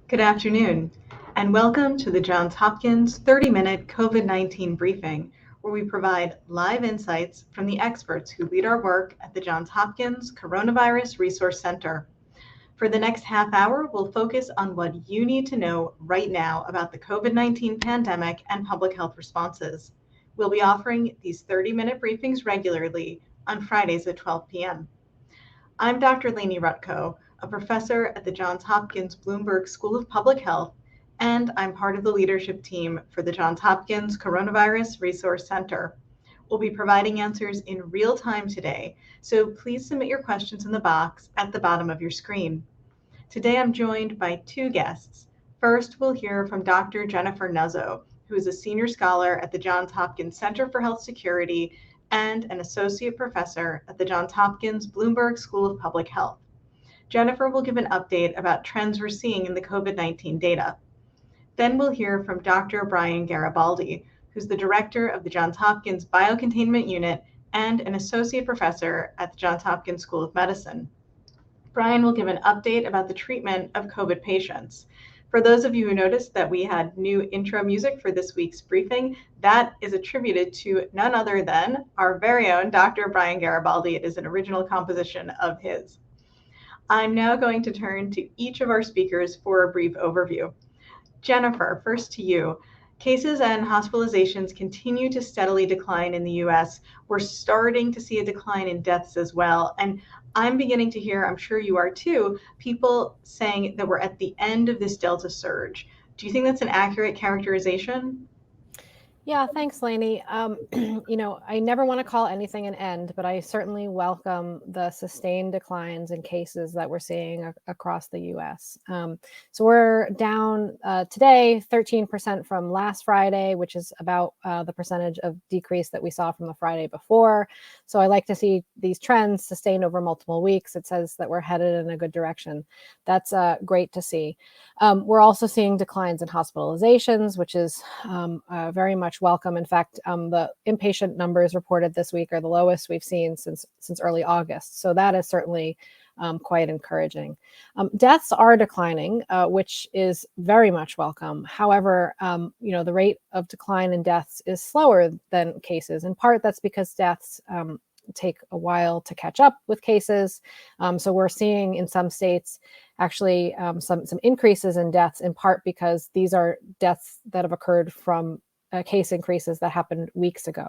Good afternoon, and welcome to the Johns Hopkins 30-minute COVID-19 briefing, where we provide live insights from the experts who lead our work at the Johns Hopkins Coronavirus Resource Center. For the next half hour, we'll focus on what you need to know right now about the COVID-19 pandemic and public health responses. We'll be offering these 30-minute briefings regularly on Fridays at 12 p.m. I'm Dr. Lainie Rutkow, a professor at the Johns Hopkins Bloomberg School of Public Health, and I'm part of the leadership team for the Johns Hopkins Coronavirus Resource Center. We'll be providing answers in real time today, so please submit your questions in the box at the bottom of your screen. Today I'm joined by two guests. First, we'll hear from Dr. Jennifer Nuzzo, who is a senior scholar at the Johns Hopkins Center for Health Security and an associate professor at the Johns Hopkins Bloomberg School of Public Health. Jennifer will give an update about trends we're seeing in the COVID-19 data. Then we'll hear from Dr. Brian Garibaldi, who's the director of the Johns Hopkins Biocontainment Unit and an associate professor at the Johns Hopkins School of Medicine. Brian will give an update about the treatment of COVID patients. For those of you who noticed that we had new intro music for this week's briefing, that is attributed to none other than our very own Dr. Brian Garibaldi. It is an original composition of his. I'm now going to turn to each of our speakers for a brief overview. Jennifer, first to you. Cases and hospitalizations continue to steadily decline in the US. We're starting to see a decline in deaths as well. And I'm beginning to hear, I'm sure you are too, people saying that we're at the end of this Delta surge. Do you think that's an accurate characterization? Yeah, thanks, Lainie. I never want to call anything an end, but I certainly welcome the sustained declines in cases that we're seeing across the U.S. So we're down today 13% from last Friday, which is about the percentage of decrease that we saw from the Friday before. So I like to see these trends sustained over multiple weeks. It says that we're headed in a good direction. That's great to see. We're also seeing declines in hospitalizations, which is very much welcome. In fact, the inpatient numbers reported this week are the lowest we've seen since early August. So that is certainly quite encouraging. Deaths are declining, which is very much welcome. However, the rate of decline in deaths is slower than cases. In part, that's because deaths take a while to catch up with cases. So we're seeing in some states actually some increases in deaths, in part because these are deaths that have occurred from case increases that happened weeks ago.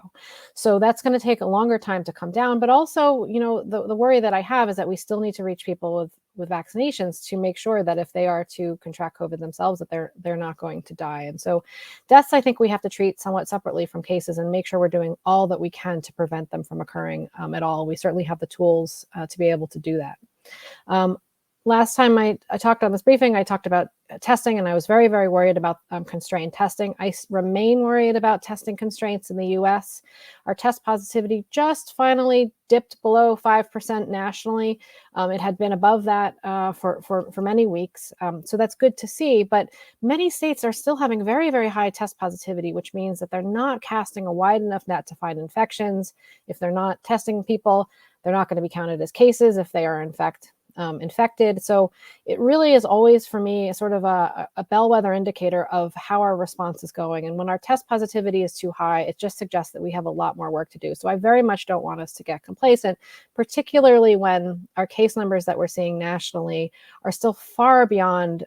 So that's going to take a longer time to come down. But also, the worry that I have is that we still need to reach people with vaccinations to make sure that if they are to contract COVID themselves, that they're not going to die. And so deaths, I think we have to treat somewhat separately from cases and make sure we're doing all that we can to prevent them from occurring at all. We certainly have the tools to be able to do that. Last time I talked on this briefing, I talked about testing, and I was very, very worried about constrained testing. I remain worried about testing constraints in the US. Our test positivity just finally dipped below 5% nationally. It had been above that for many weeks. So that's good to see. But many states are still having very, very high test positivity, which means that they're not casting a wide enough net to find infections. If they're not testing people, they're not going to be counted as cases if they are, in fact, infected. So it really is always, for me, sort of a bellwether indicator of how our response is going. And when our test positivity is too high, it just suggests that we have a lot more work to do. So I very much don't want us to get complacent, particularly when our case numbers that we're seeing nationally are still far beyond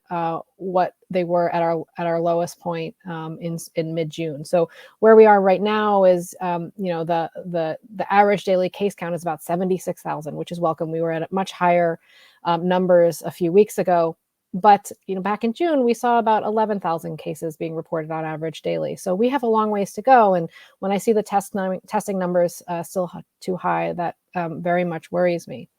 what they were at our lowest point in mid-June. So where we are right now is, the average daily case count is about 76,000, which is welcome. We were at much higher numbers a few weeks ago. But back in June, we saw about 11,000 cases being reported on average daily. So we have a long ways to go. And when I see the testing numbers still too high, that very much worries me.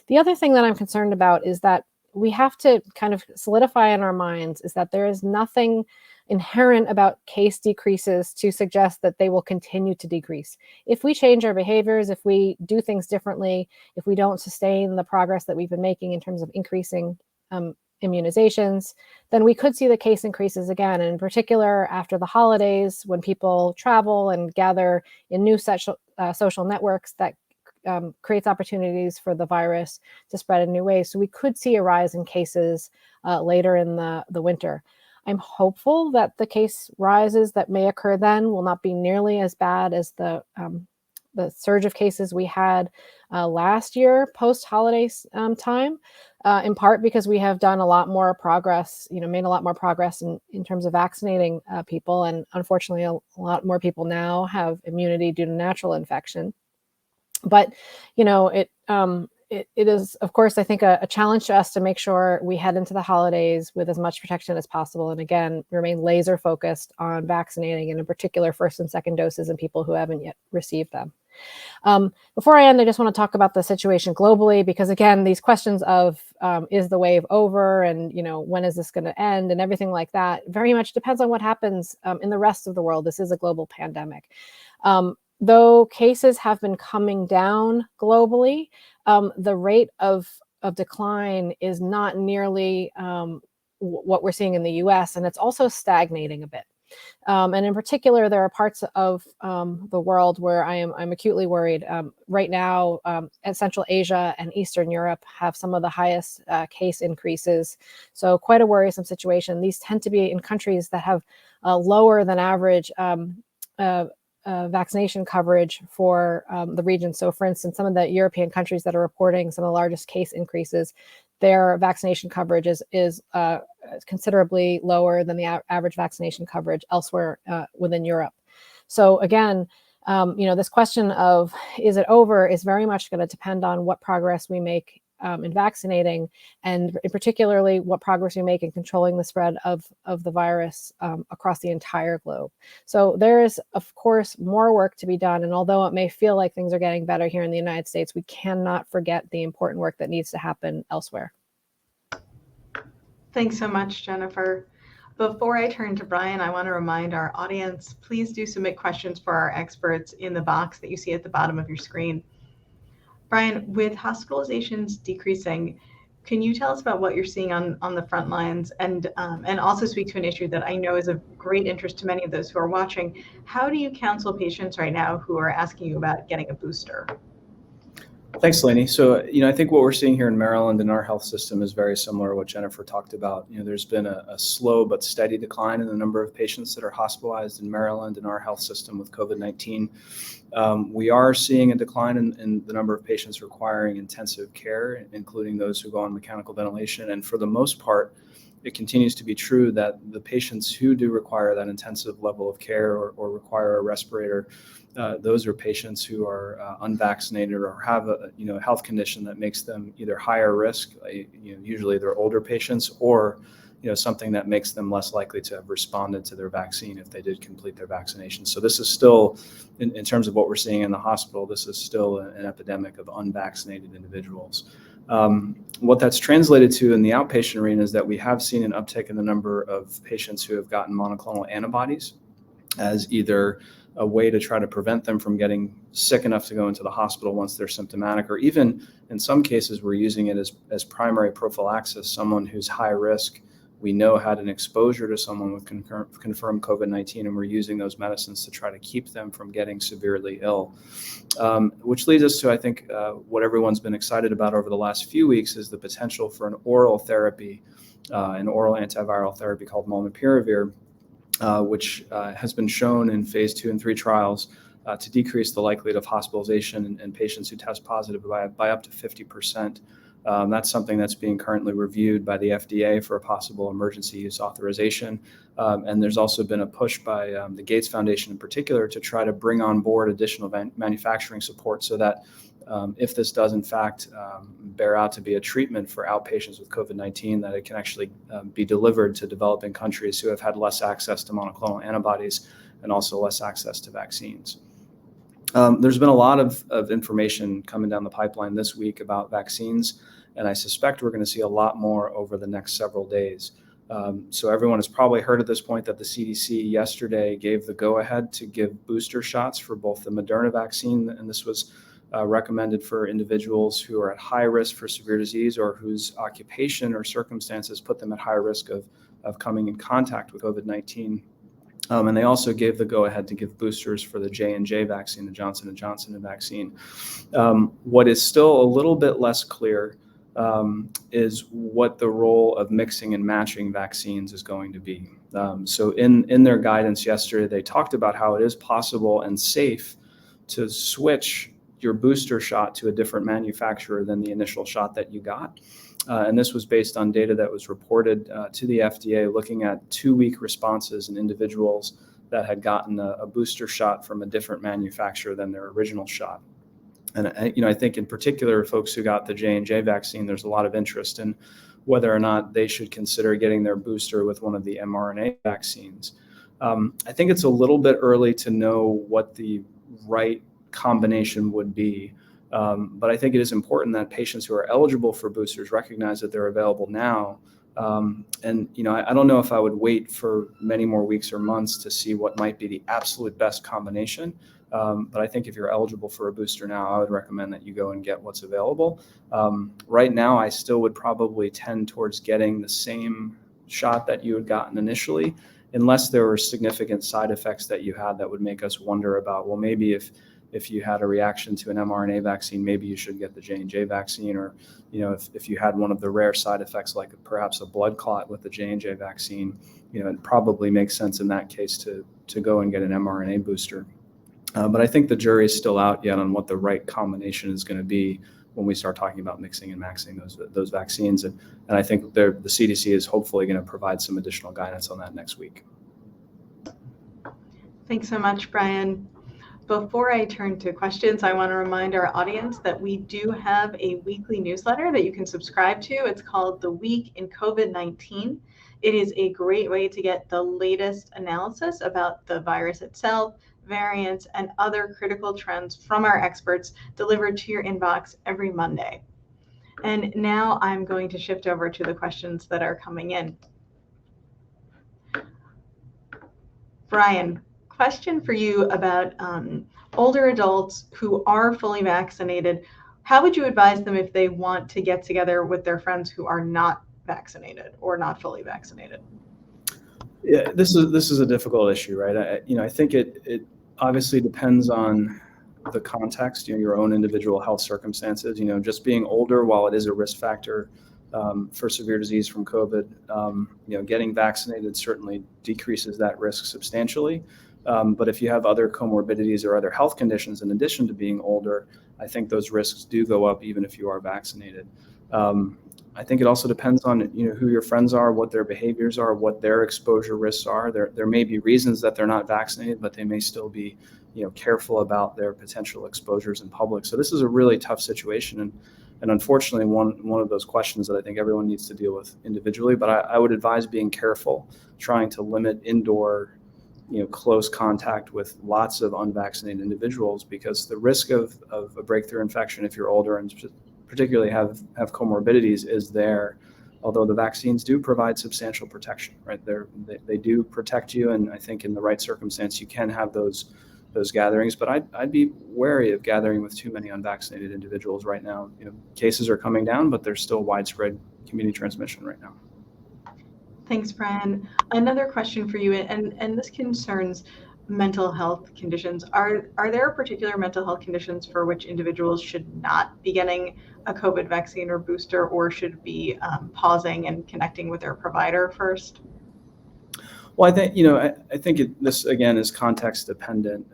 The other thing that I'm concerned about is that we have to kind of solidify in our minds is that there is nothing inherent about case decreases to suggest that they will continue to decrease. If we change our behaviors, if we do things differently, if we don't sustain the progress that we've been making in terms of increasing immunizations, then we could see the case increases again. And in particular, after the holidays, when people travel and gather in new social networks that creates opportunities for the virus to spread in new ways. So we could see a rise in cases later in the winter. I'm hopeful that the case rises that may occur then will not be nearly as bad as the surge of cases we had last year post-holiday time, in part because we have done a lot more progress, made a lot more progress in terms of vaccinating people. And unfortunately, a lot more people now have immunity due to natural infection. But, it is, of course, I think a challenge to us to make sure we head into the holidays with as much protection as possible. And again, remain laser focused on vaccinating, and in particular, first and second doses in people who haven't yet received them. Before I end, I just want to talk about the situation globally, because again, these questions of is the wave over, and when is this going to end, and everything like that very much depends on what happens in the rest of the world. This is a global pandemic. Though cases have been coming down globally, the rate of decline is not nearly what we're seeing in the US, and it's also stagnating a bit. And in particular, there are parts of the world where I'm acutely worried. Right now, Central Asia and Eastern Europe have some of the highest case increases. So quite a worrisome situation. These tend to be in countries that have lower than average vaccination coverage for the region. So for instance, some of the European countries that are reporting some of the largest case increases, their vaccination coverage is considerably lower than the average vaccination coverage elsewhere within Europe. So again, this question of is it over is very much going to depend on what progress we make in vaccinating, and in particularly what progress we make in controlling the spread of the virus across the entire globe. So there is, of course, more work to be done. And although it may feel like things are getting better here in the United States, we cannot forget the important work that needs to happen elsewhere. Thanks so much, Jennifer. Before I turn to Brian, I want to remind our audience, please do submit questions for our experts in the box that you see at the bottom of your screen. Brian, with hospitalizations decreasing, can you tell us about what you're seeing on the front lines, and also speak to an issue that I know is of great interest to many of those who are watching? How do you counsel patients right now who are asking you about getting a booster? Thanks, Lainie. So, I think what we're seeing here in Maryland in our health system is very similar to what Jennifer talked about. There's been a slow but steady decline in the number of patients that are hospitalized in Maryland in our health system with COVID-19. We are seeing a decline in the number of patients requiring intensive care, including those who go on mechanical ventilation. And for the most part, it continues to be true that the patients who do require that intensive level of care or require a respirator, those are patients who are unvaccinated or have a health condition that makes them either higher risk, usually they're older patients, or something that makes them less likely to have responded to their vaccine if they did complete their vaccination. So this is still, in terms of what we're seeing in the hospital, this is still an epidemic of unvaccinated individuals. What that's translated to in the outpatient arena is that we have seen an uptick in the number of patients who have gotten monoclonal antibodies as either a way to try to prevent them from getting sick enough to go into the hospital once they're symptomatic, or even in some cases we're using it as primary prophylaxis. Someone who's high risk, we know had an exposure to someone with confirmed COVID-19, and we're using those medicines to try to keep them from getting severely ill. Which leads us to, I think, what everyone's been excited about over the last few weeks is the potential for an oral therapy, an oral antiviral therapy called molnupiravir, which has been shown in phase 2 and 3 trials to decrease the likelihood of hospitalization in patients who test positive by up to 50%. That's something that's being currently reviewed by the FDA for a possible emergency use authorization. And there's also been a push by the Gates Foundation in particular to try to bring on board additional manufacturing support so that if this does in fact bear out to be a treatment for outpatients with COVID-19, that it can actually be delivered to developing countries who have had less access to monoclonal antibodies and also less access to vaccines. There's been a lot of information coming down the pipeline this week about vaccines, and I suspect we're going to see a lot more over the next several days. So everyone has probably heard at this point that the CDC yesterday gave the go-ahead to give booster shots for both the Moderna vaccine, and this was recommended for individuals who are at high risk for severe disease or whose occupation or circumstances put them at high risk of coming in contact with COVID-19. And they also gave the go-ahead to give boosters for the J&J vaccine, the Johnson & Johnson vaccine. What is still a little bit less clear is what the role of mixing and matching vaccines is going to be. So in their guidance yesterday, they talked about how it is possible and safe to switch your booster shot to a different manufacturer than the initial shot that you got. And this was based on data that was reported to the FDA looking at 2-week responses in individuals that had gotten a booster shot from a different manufacturer than their original shot. And I think in particular, folks who got the J&J vaccine, there's a lot of interest in whether or not they should consider getting their booster with one of the mRNA vaccines. I think it's a little bit early to know what the right combination would be. But I think it is important that patients who are eligible for boosters recognize that they're available now. And I don't know if I would wait for many more weeks or months to see what might be the absolute best combination. But I think if you're eligible for a booster now, I would recommend that you go and get what's available. Right now, I still would probably tend towards getting the same shot that you had gotten initially, unless there were significant side effects that you had that would make us wonder about, well, maybe if you had a reaction to an mRNA vaccine, maybe you should get the J&J vaccine, or if you had one of the rare side effects like perhaps a blood clot with the J&J vaccine, it probably makes sense in that case to go and get an mRNA booster. But I think the jury is still out yet on what the right combination is going to be when we start talking about mixing and maxing those vaccines. And I think the CDC is hopefully going to provide some additional guidance on that next week. Thanks so much, Brian. Before I turn to questions, I want to remind our audience that we do have a weekly newsletter that you can subscribe to. It's called The Week in COVID-19. It is a great way to get the latest analysis about the virus itself, variants, and other critical trends from our experts delivered to your inbox every Monday. And now I'm going to shift over to the questions that are coming in. Brian, question for you about older adults who are fully vaccinated. How would you advise them if they want to get together with their friends who are not vaccinated or not fully vaccinated? Yeah, this is a difficult issue, right? I think it obviously depends on the context, your own individual health circumstances. Just being older, while it is a risk factor for severe disease from COVID, getting vaccinated certainly decreases that risk substantially. But if you have other comorbidities or other health conditions in addition to being older, I think those risks do go up even if you are vaccinated. I think it also depends on who your friends are, what their behaviors are, what their exposure risks are. There may be reasons that they're not vaccinated, but they may still be careful about their potential exposures in public. So this is a really tough situation, and unfortunately one of those questions that I think everyone needs to deal with individually. But I would advise being careful, trying to limit indoor close contact with lots of unvaccinated individuals, because the risk of a breakthrough infection if you're older and particularly have comorbidities is there, although the vaccines do provide substantial protection, right? They do protect you, and I think in the right circumstance you can have those gatherings, but I'd be wary of gathering with too many unvaccinated individuals right now. Cases are coming down, but there's still widespread community transmission right now. Thanks, Brian. Another question for you, and this concerns mental health conditions. Are there particular mental health conditions for which individuals should not be getting a COVID vaccine or booster, or should be pausing and connecting with their provider first? Well, I think this again is context dependent.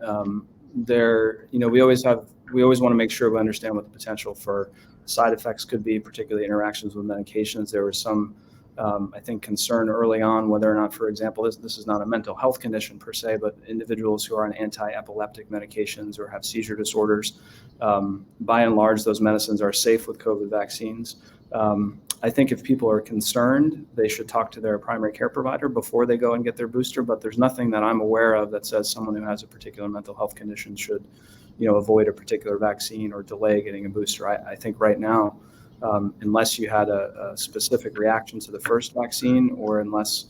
We always want to make sure we understand what the potential for side effects could be, particularly interactions with medications. There was some I think concern early on whether or not, for example, this is not a mental health condition per se, but individuals who are on anti-epileptic medications or have seizure disorders, by and large, those medicines are safe with COVID vaccines. I think if people are concerned, they should talk to their primary care provider before they go and get their booster, but there's nothing that I'm aware of that says someone who has a particular mental health condition should, avoid a particular vaccine or delay getting a booster. I think right now, unless you had a specific reaction to the first vaccine, or unless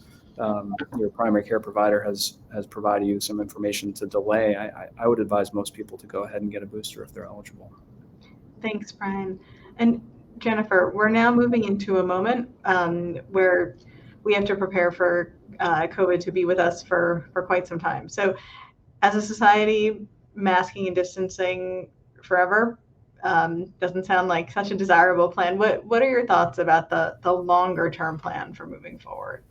your primary care provider has provided you some information to delay, I would advise most people to go ahead and get a booster if they're eligible. Thanks, Brian. And Jennifer, we're now moving into a moment where we have to prepare for COVID to be with us for quite some time. So as a society, masking and distancing forever doesn't sound like such a desirable plan. What are your thoughts about the longer term plan for moving forward?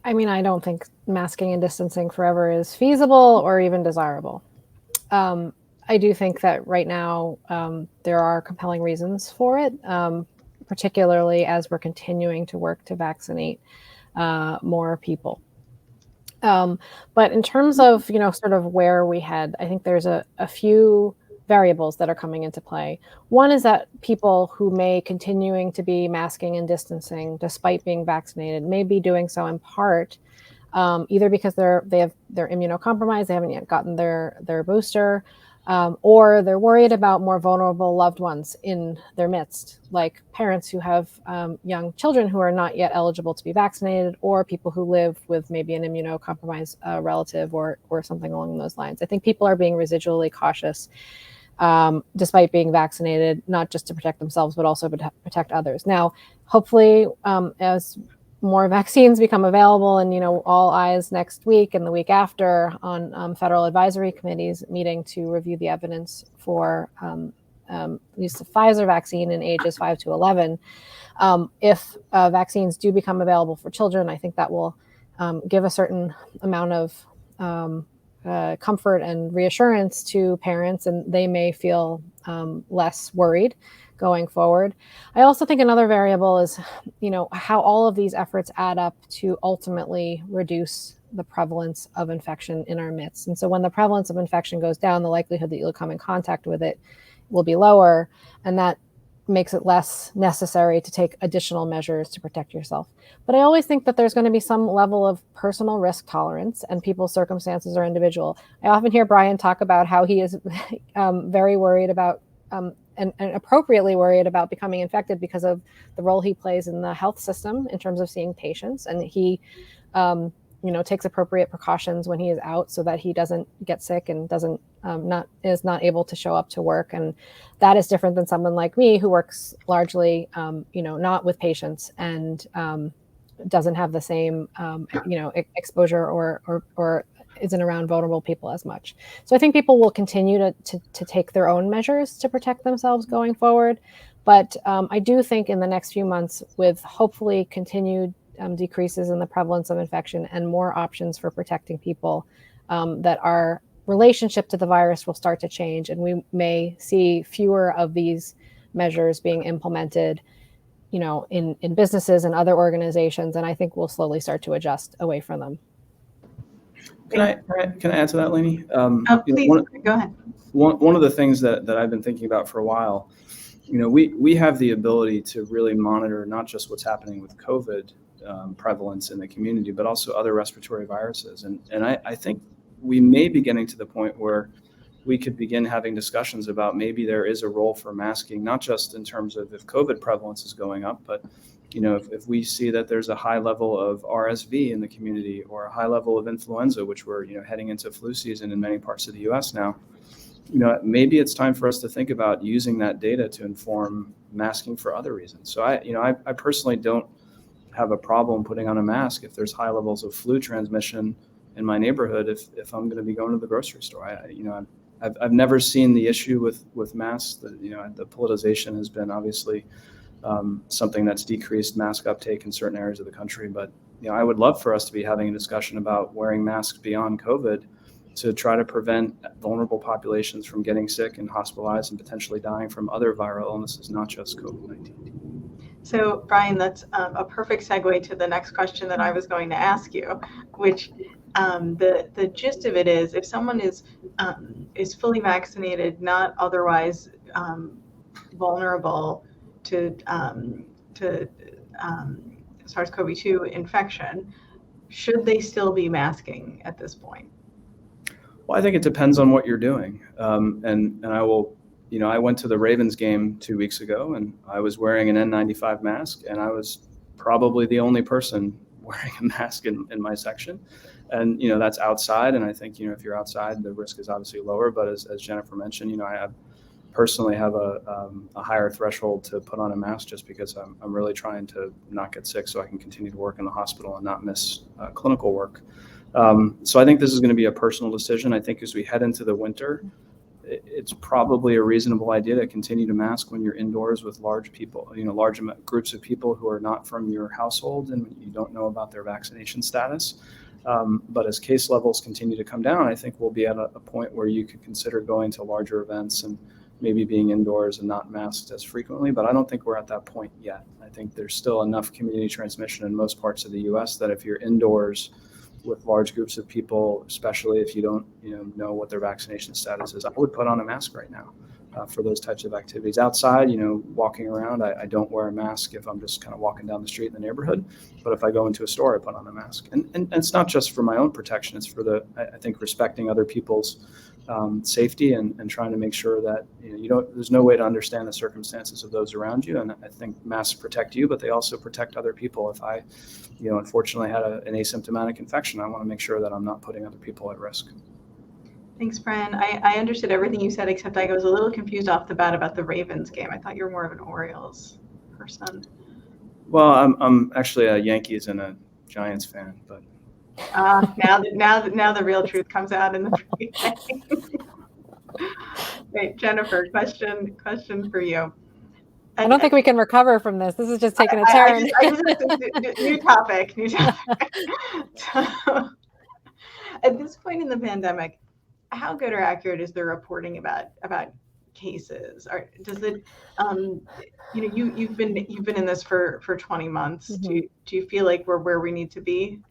I mean, I don't think masking and distancing forever is feasible or even desirable. I do think that right now there are compelling reasons for it, particularly as we're continuing to work to vaccinate more people. But in terms of, sort of where we head, I think there's a few variables that are coming into play. One is that people who may continuing to be masking and distancing despite being vaccinated may be doing so in part either because they're immunocompromised, they haven't yet gotten their booster, or they're worried about more vulnerable loved ones in their midst, like parents who have young children who are not yet eligible to be vaccinated, or people who live with maybe an immunocompromised relative or something along those lines. I think people are being residually cautious despite being vaccinated, not just to protect themselves, but also to protect others. Now, hopefully, as more vaccines become available, and all eyes next week and the week after on federal advisory committees meeting to review the evidence for use of Pfizer vaccine in ages 5 to 11. If vaccines do become available for children, I think that will give a certain amount of comfort and reassurance to parents, and they may feel less worried going forward. I also think another variable is, how all of these efforts add up to ultimately reduce the prevalence of infection in our midst. And so when the prevalence of infection goes down, the likelihood that you'll come in contact with it will be lower, and that makes it less necessary to take additional measures to protect yourself. But I always think that there's going to be some level of personal risk tolerance, and people's circumstances are individual. I often hear Brian talk about how he is very worried about and appropriately worried about becoming infected because of the role he plays in the health system in terms of seeing patients. And he, takes appropriate precautions when he is out so that he doesn't get sick and is not able to show up to work. And that is different than someone like me who works largely, not with patients and doesn't have the same, exposure or isn't around vulnerable people as much. So I think people will continue to take their own measures to protect themselves going forward. But I do think in the next few months, with hopefully continued decreases in the prevalence of infection and more options for protecting people, that our relationship to the virus will start to change, and we may see fewer of these measures being implemented, in businesses and other organizations. And I think we'll slowly start to adjust away from them. Can I add to that, Lainie? Please, go ahead. One of the things that I've been thinking about for a while, we have the ability to really monitor not just what's happening with COVID prevalence in the community, but also other respiratory viruses. And I think we may be getting to the point where we could begin having discussions about maybe there is a role for masking, not just in terms of if COVID prevalence is going up, but if we see that there's a high level of RSV in the community or a high level of influenza, which we're heading into flu season in many parts of the U.S. now, maybe it's time for us to think about using that data to inform masking for other reasons. So I personally don't have a problem putting on a mask if there's high levels of flu transmission in my neighborhood. If I'm going to be going to the grocery store, I've never seen the issue with masks. The politicization has been obviously something that's decreased mask uptake in certain areas of the country. But I would love for us to be having a discussion about wearing masks beyond COVID to try to prevent vulnerable populations from getting sick and hospitalized and potentially dying from other viral illnesses, not just COVID-19. So, Brian, that's a perfect segue to the next question that I was going to ask you, which the gist of it is, if someone is fully vaccinated, not otherwise vulnerable to SARS-CoV-2 infection, should they still be masking at this point? Well, I think it depends on what you're doing. And I will, I went to the Ravens game 2 weeks ago, and I was wearing an N95 mask, and I was probably the only person wearing a mask in my section. And, that's outside. And I think, if you're outside, the risk is obviously lower. But as Jennifer mentioned, I have personally have a higher threshold to put on a mask just because I'm really trying to not get sick so I can continue to work in the hospital and not miss clinical work. So I think this is going to be a personal decision. I think as we head into the winter, it's probably a reasonable idea to continue to mask when you're indoors with large people, large groups of people who are not from your household and you don't know about their vaccination status. But as case levels continue to come down, I think we'll be at a point where you could consider going to larger events and maybe being indoors and not masked as frequently. But I don't think we're at that point yet. I think there's still enough community transmission in most parts of the U.S. that if you're indoors with large groups of people, especially if you don't know what their vaccination status is, I would put on a mask right now for those types of activities. Outside, walking around, I don't wear a mask if I'm just kind of walking down the street in the neighborhood. But if I go into a store, I put on a mask. And it's not just for my own protection. It's for I think, respecting other people's safety and trying to make sure that there's no way to understand the circumstances of those around you. And I think masks protect you, but they also protect other people. If I, unfortunately had an asymptomatic infection, I want to make sure that I'm not putting other people at risk. Thanks, Brian. I understood everything you said, except I was a little confused off the bat about the Ravens game. I thought you were more of an Orioles person. Well, I'm actually a Yankees and a Giants fan, but. Now the real truth comes out in the briefing. Wait, Jennifer, question for you. I don't think we can recover from this. This is just taking a turn. New topic. So, at this point in the pandemic, how good or accurate is the reporting about cases? Or does it, you've been in this for 20 months. Mm-hmm. Do you feel like we're where we need to be?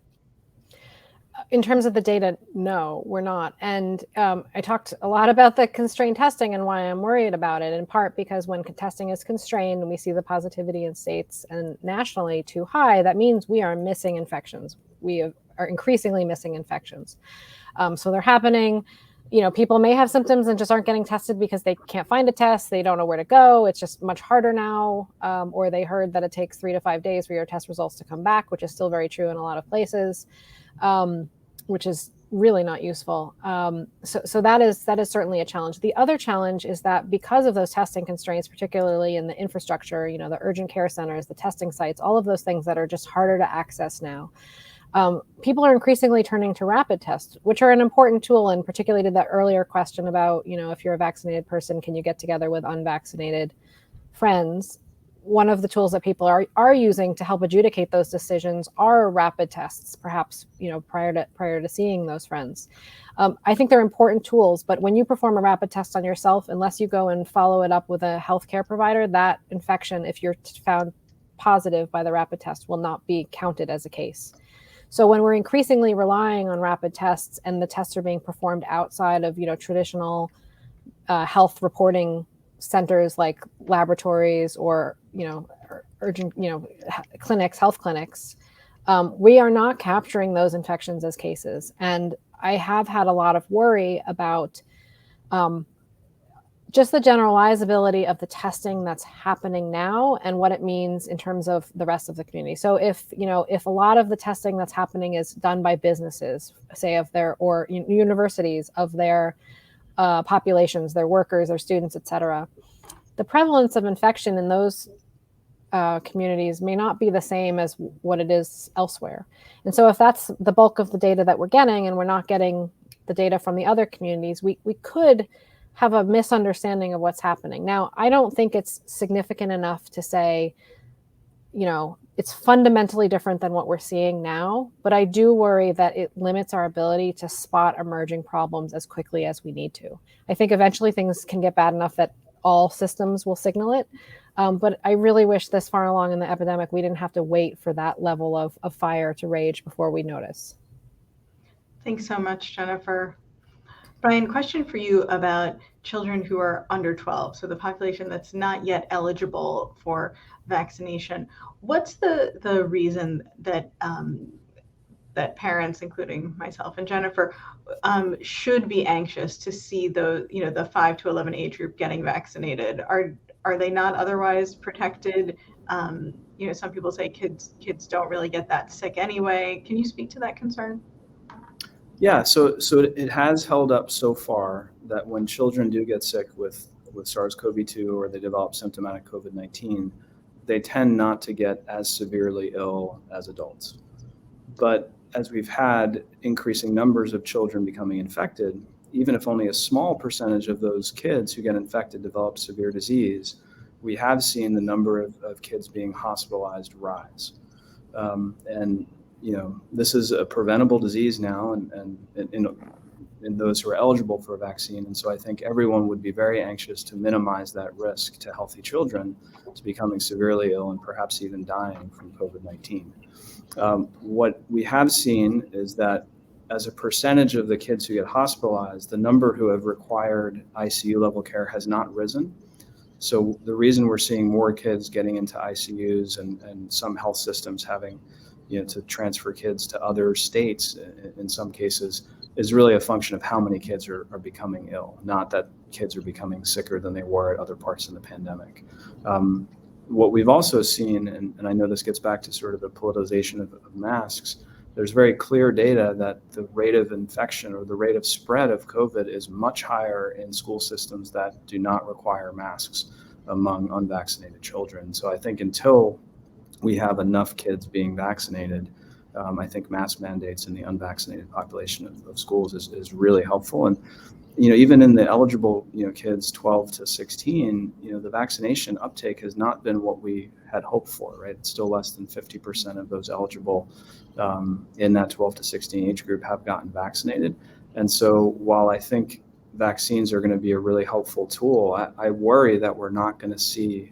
In terms of the data, no, we're not. And I talked a lot about the constrained testing and why I'm worried about it, in part because when testing is constrained and we see the positivity in states and nationally too high, that means we are missing infections. We are increasingly missing infections. So they're happening. People may have symptoms and just aren't getting tested because they can't find a test. They don't know where to go. It's just much harder now. Or they heard that it takes 3 to 5 days for your test results to come back, which is still very true in a lot of places. Which is really not useful. So that is certainly a challenge. The other challenge is that because of those testing constraints, particularly in the infrastructure, the urgent care centers, the testing sites, all of those things that are just harder to access now, people are increasingly turning to rapid tests, which are an important tool, and particularly to that earlier question about, if you're a vaccinated person, can you get together with unvaccinated friends? One of the tools that people are using to help adjudicate those decisions are rapid tests, perhaps, prior to seeing those friends. I think they're important tools, but when you perform a rapid test on yourself, unless you go and follow it up with a healthcare provider, that infection, if you're found positive by the rapid test, will not be counted as a case. So when we're increasingly relying on rapid tests and the tests are being performed outside of, traditional health reporting centers like laboratories or urgent clinics, health clinics, we are not capturing those infections as cases. And I have had a lot of worry about just the generalizability of the testing that's happening now and what it means in terms of the rest of the community. So if a lot of the testing that's happening is done by businesses, say or universities of their populations, their workers, their students, et cetera, the prevalence of infection in those communities may not be the same as what it is elsewhere. And so if that's the bulk of the data that we're getting and we're not getting the data from the other communities, we could have a misunderstanding of what's happening. Now, I don't think it's significant enough to say, it's fundamentally different than what we're seeing now, but I do worry that it limits our ability to spot emerging problems as quickly as we need to. I think eventually things can get bad enough that all systems will signal it. But I really wish this far along in the epidemic, we didn't have to wait for that level of fire to rage before we notice. Thanks so much, Jennifer. Brian, question for you about children who are under 12, so the population that's not yet eligible for vaccination. What's the reason that that parents, including myself and Jennifer, should be anxious to see the 5 to 11 age group getting vaccinated? Are they not otherwise protected? Some people say kids don't really get that sick anyway. Can you speak to that concern? Yeah, so it has held up so far that when children do get sick with with SARS-CoV-2 or they develop symptomatic COVID-19, they tend not to get as severely ill as adults. But as we've had increasing numbers of children becoming infected, even if only a small percentage of those kids who get infected develop severe disease, we have seen the number of kids being hospitalized rise. And this is a preventable disease now, and in those who are eligible for a vaccine. And so I think everyone would be very anxious to minimize that risk to healthy children to becoming severely ill and perhaps even dying from COVID-19. What we have seen is that as a percentage of the kids who get hospitalized, the number who have required ICU level care has not risen. So the reason we're seeing more kids getting into ICUs and some health systems having to transfer kids to other states in some cases is really a function of how many kids are becoming ill, not that kids are becoming sicker than they were at other parts of the pandemic. What we've also seen, and I know this gets back to sort of the politicization of masks, there's very clear data that the rate of infection or the rate of spread of COVID is much higher in school systems that do not require masks among unvaccinated children. So I think until we have enough kids being vaccinated, I think mask mandates in the unvaccinated population of schools is really helpful. And even in the eligible kids 12 to 16, the vaccination uptake has not been what we had hoped for, right? It's still less than 50% of those eligible in that 12 to 16 age group have gotten vaccinated. And so while I think vaccines are going to be a really helpful tool, I worry that we're not going to see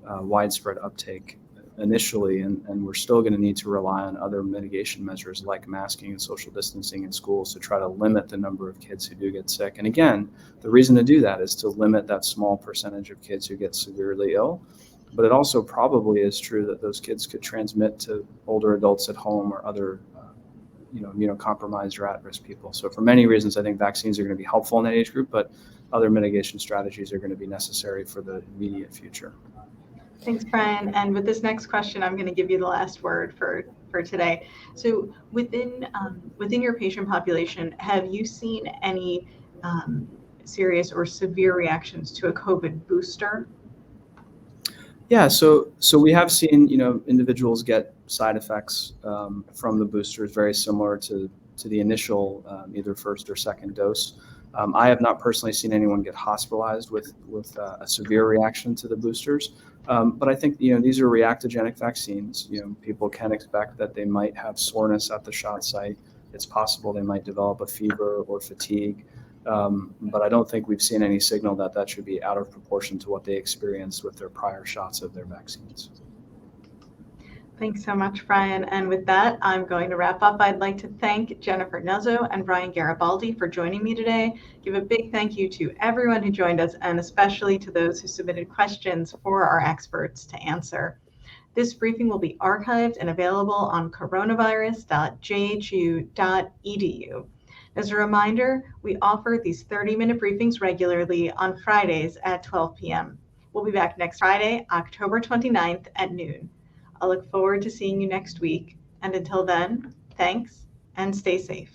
widespread uptake initially, and we're still going to need to rely on other mitigation measures like masking and social distancing in schools to try to limit the number of kids who do get sick. And again, the reason to do that is to limit that small percentage of kids who get severely ill. But it also probably is true that those kids could transmit to older adults at home or other immunocompromised or at-risk people. So for many reasons, I think vaccines are going to be helpful in that age group, but other mitigation strategies are going to be necessary for the immediate future. Thanks, Brian. And with this next question, I'm going to give you the last word for today. So within your patient population, have you seen any serious or severe reactions to a COVID booster? Yeah, so we have seen individuals get side effects from the boosters very similar to the initial either first or second dose. I have not personally seen anyone get hospitalized with a severe reaction to the boosters, but I think these are reactogenic vaccines. People can expect that they might have soreness at the shot site. It's possible they might develop a fever or fatigue, but I don't think we've seen any signal that should be out of proportion to what they experienced with their prior shots of their vaccines. Thanks so much, Brian. And with that, I'm going to wrap up. I'd like to thank Jennifer Nuzzo and Brian Garibaldi for joining me today. Give a big thank you to everyone who joined us, and especially to those who submitted questions for our experts to answer. This briefing will be archived and available on coronavirus.jhu.edu. As a reminder, we offer these 30-minute briefings regularly on Fridays at 12 p.m. We'll be back next Friday, October 29th at noon. I look forward to seeing you next week. And until then, thanks and stay safe.